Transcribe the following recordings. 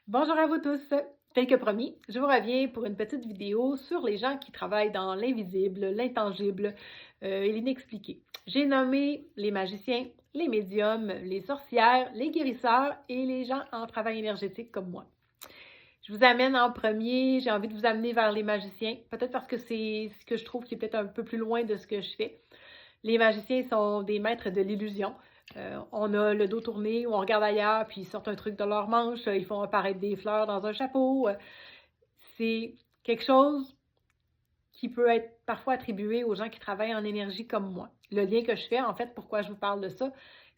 Bonjour à vous tous! Tel que promis, je vous reviens pour une petite vidéo sur les gens qui travaillent dans l'invisible, l'intangible et l'inexpliqué. J'ai nommé les magiciens, les médiums, les sorcières, les guérisseurs et les gens en travail énergétique comme moi. Je vous amène en premier, j'ai envie de vous amener vers les magiciens, peut-être parce que c'est ce que je trouve qui est peut-être un peu plus loin de ce que je fais. Les magiciens sont des maîtres de l'illusion. On a le dos tourné, ou on regarde ailleurs, puis ils sortent un truc de leur manche, ils font apparaître des fleurs dans un chapeau. C'est quelque chose qui peut être parfois attribué aux gens qui travaillent en énergie comme moi. Le lien que je fais, en fait, pourquoi je vous parle de ça,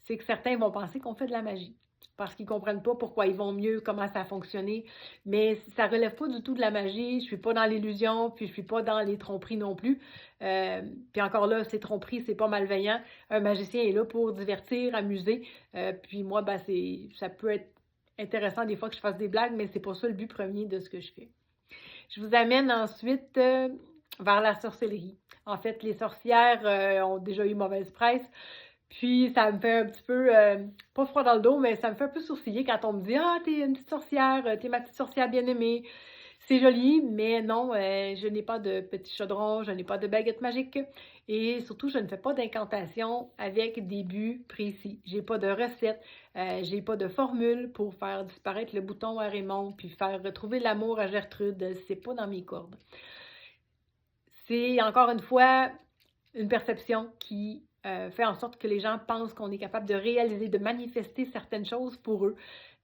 c'est que certains vont penser qu'on fait de la magie parce qu'ils ne comprennent pas pourquoi ils vont mieux, comment ça a fonctionné. Mais ça ne relève pas du tout de la magie. Je ne suis pas dans l'illusion, puis je ne suis pas dans les tromperies non plus. Puis encore là, ces tromperies, c'est pas malveillant. Un magicien est là pour divertir, amuser. Puis moi, ben, ça peut être intéressant des fois que je fasse des blagues, mais c'est pas ça le but premier de ce que je fais. Je vous amène ensuite vers la sorcellerie. En fait, les sorcières ont déjà eu mauvaise presse. Puis ça me fait un petit peu, pas froid dans le dos, mais ça me fait un peu sourciller quand on me dit: «Ah, t'es une petite sorcière, tu ma petite sorcière bien-aimée». C'est joli, mais non, je n'ai pas de petit chaudron, je n'ai pas de baguette magique et surtout, je ne fais pas d'incantation avec des buts précis. J'ai pas de recette, j'ai pas de formule pour faire disparaître le bouton à Raymond puis faire retrouver l'amour à Gertrude, c'est pas dans mes cordes. C'est encore une fois une perception qui fait en sorte que les gens pensent qu'on est capable de réaliser, de manifester certaines choses pour eux,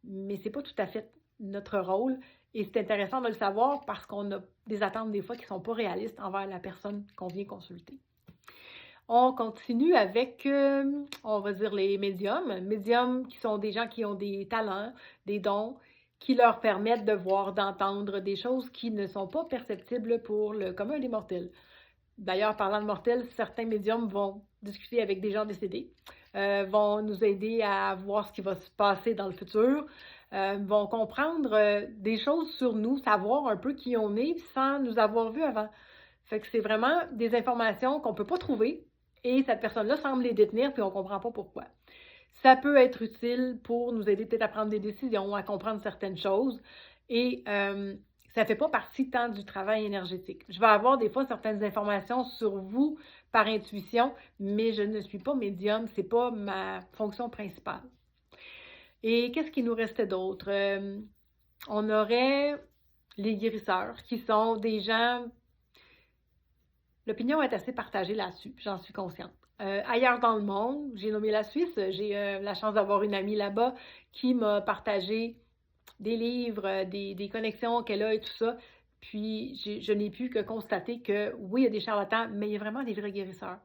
mais c'est pas tout à fait notre rôle et c'est intéressant de le savoir parce qu'on a des attentes des fois qui sont pas réalistes envers la personne qu'on vient consulter. On continue avec, on va dire les médiums. Médiums qui sont des gens qui ont des talents, des dons, qui leur permettent de voir, d'entendre des choses qui ne sont pas perceptibles pour le commun des mortels. D'ailleurs, parlant de mortels, certains médiums vont discuter avec des gens décédés, vont nous aider à voir ce qui va se passer dans le futur, vont comprendre des choses sur nous, savoir un peu qui on est sans nous avoir vus avant. Fait que c'est vraiment des informations qu'on ne peut pas trouver et cette personne-là semble les détenir puis on ne comprend pas pourquoi. Ça peut être utile pour nous aider peut-être à prendre des décisions, à comprendre certaines choses et ça ne fait pas partie tant du travail énergétique. Je vais avoir des fois certaines informations sur vous par intuition, mais je ne suis pas médium, c'est pas ma fonction principale. Et qu'est-ce qui nous restait d'autre? On aurait les guérisseurs, qui sont des gens. L'opinion est assez partagée là-dessus, j'en suis consciente. Ailleurs dans le monde, j'ai nommé la Suisse, j'ai la chance d'avoir une amie là-bas qui m'a partagé des livres, des connexions qu'elle a et tout ça. Puis je n'ai pu que constater que oui, il y a des charlatans, mais il y a vraiment des vrais guérisseurs.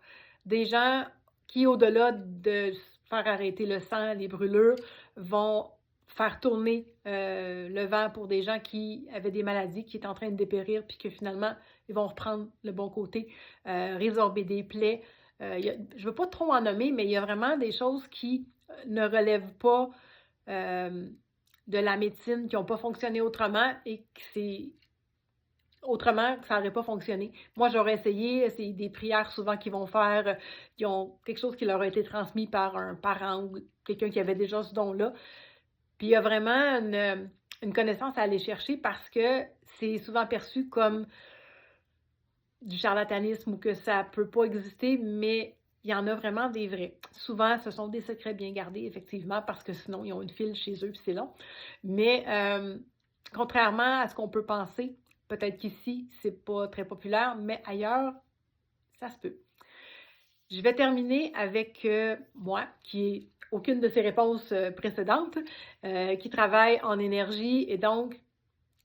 Des gens qui, au-delà de faire arrêter le sang, les brûlures, vont faire tourner le vent pour des gens qui avaient des maladies, qui étaient en train de dépérir, puis que finalement, ils vont reprendre le bon côté, résorber des plaies. Je ne veux pas trop en nommer, mais il y a vraiment des choses qui ne relèvent pas de la médecine, qui n'ont pas fonctionné autrement et que c'est autrement que ça n'aurait pas fonctionné. Moi, j'aurais essayé, c'est des prières souvent qu'ils vont faire, qui ont quelque chose qui leur a été transmis par un parent ou quelqu'un qui avait déjà ce don-là. Puis il y a vraiment une connaissance à aller chercher parce que c'est souvent perçu comme du charlatanisme ou que ça ne peut pas exister, mais il y en a vraiment des vrais. Souvent, ce sont des secrets bien gardés, effectivement, parce que sinon, ils ont une file chez eux, puis c'est long. Mais contrairement à ce qu'on peut penser, peut-être qu'ici, c'est pas très populaire, mais ailleurs, ça se peut. Je vais terminer avec moi, qui est aucune de ces réponses précédentes, qui travaille en énergie et donc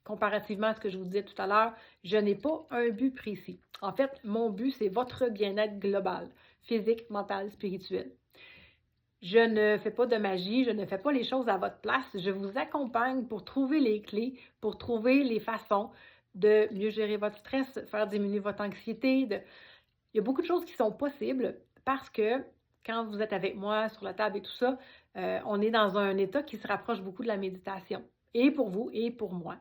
comparativement à ce que je vous disais tout à l'heure, je n'ai pas un but précis. En fait, mon but, c'est votre bien-être global, physique, mental, spirituel. Je ne fais pas de magie, je ne fais pas les choses à votre place. Je vous accompagne pour trouver les clés, pour trouver les façons de mieux gérer votre stress, faire diminuer votre anxiété. Il y a beaucoup de choses qui sont possibles parce que quand vous êtes avec moi sur la table et tout ça, on est dans un état qui se rapproche beaucoup de la méditation, et pour vous et pour moi.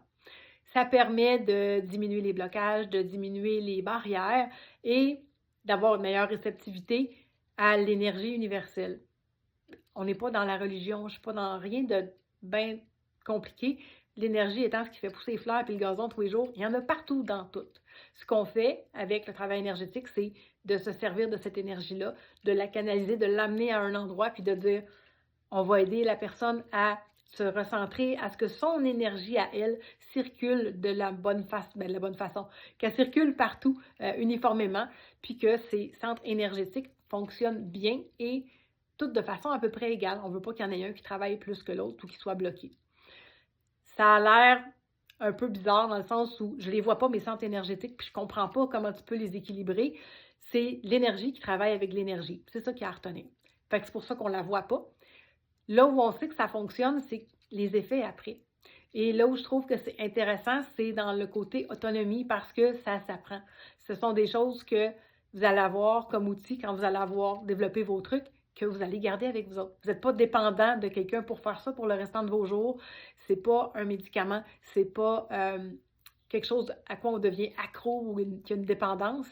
Ça permet de diminuer les blocages, de diminuer les barrières et d'avoir une meilleure réceptivité à l'énergie universelle. On n'est pas dans la religion, je ne suis pas dans rien de bien compliqué. l'énergie étant ce qui fait pousser les fleurs et le gazon tous les jours, il y en a partout dans tout. Ce qu'on fait avec le travail énergétique, c'est de se servir de cette énergie-là, de la canaliser, de l'amener à un endroit, puis de dire, on va aider la personne à se recentrer, à ce que son énergie à elle circule de la bonne façon, qu'elle circule partout uniformément, puis que ces centres énergétiques fonctionnent bien et toutes de façon à peu près égale. On ne veut pas qu'il y en ait un qui travaille plus que l'autre ou qui soit bloqué. Ça a l'air un peu bizarre dans le sens où je ne les vois pas, mes centres énergétiques, puis je ne comprends pas comment tu peux les équilibrer. C'est l'énergie qui travaille avec l'énergie. C'est ça qu'il y a à retenir. Fait que c'est pour ça qu'on ne la voit pas. Là où on sait que ça fonctionne, c'est les effets après. Et là où je trouve que c'est intéressant, c'est dans le côté autonomie parce que ça s'apprend. Ce sont des choses que vous allez avoir comme outil quand vous allez avoir développé vos trucs que vous allez garder avec vous autres. Vous n'êtes pas dépendant de quelqu'un pour faire ça pour le restant de vos jours. C'est pas un médicament, c'est pas quelque chose à quoi on devient accro ou qu'il y a une dépendance.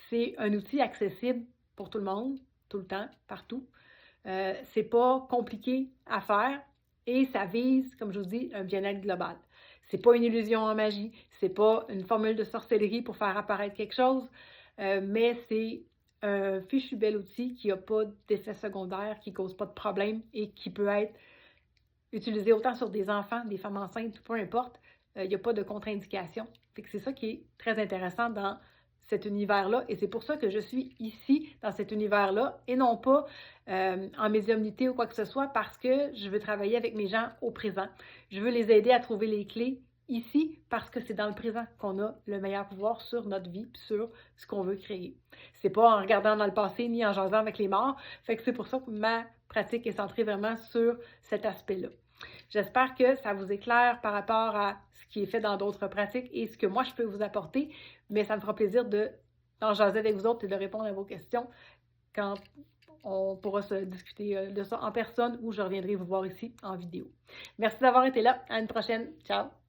C'est un outil accessible pour tout le monde, tout le temps, partout. C'est pas compliqué à faire et ça vise, comme je vous dis, un bien-être global. C'est pas une illusion en magie, c'est pas une formule de sorcellerie pour faire apparaître quelque chose, mais c'est un fichu bel outil qui n'a pas d'effet secondaire, qui ne cause pas de problème et qui peut être utilisé autant sur des enfants, des femmes enceintes, peu importe. Il n'y a pas de contre-indication. C'est ça qui est très intéressant dans cet univers-là. Et c'est pour ça que je suis ici, dans cet univers-là, et non pas en médiumnité ou quoi que ce soit, parce que je veux travailler avec mes gens au présent. Je veux les aider à trouver les clés ici, parce que c'est dans le présent qu'on a le meilleur pouvoir sur notre vie, sur ce qu'on veut créer. C'est pas en regardant dans le passé, ni en jasant avec les morts. Fait que c'est pour ça que ma pratique est centrée vraiment sur cet aspect-là. J'espère que ça vous éclaire par rapport à ce qui est fait dans d'autres pratiques et ce que moi je peux vous apporter, mais ça me fera plaisir d'en jaser avec vous autres et de répondre à vos questions quand on pourra se discuter de ça en personne ou je reviendrai vous voir ici en vidéo. Merci d'avoir été là. À une prochaine. Ciao!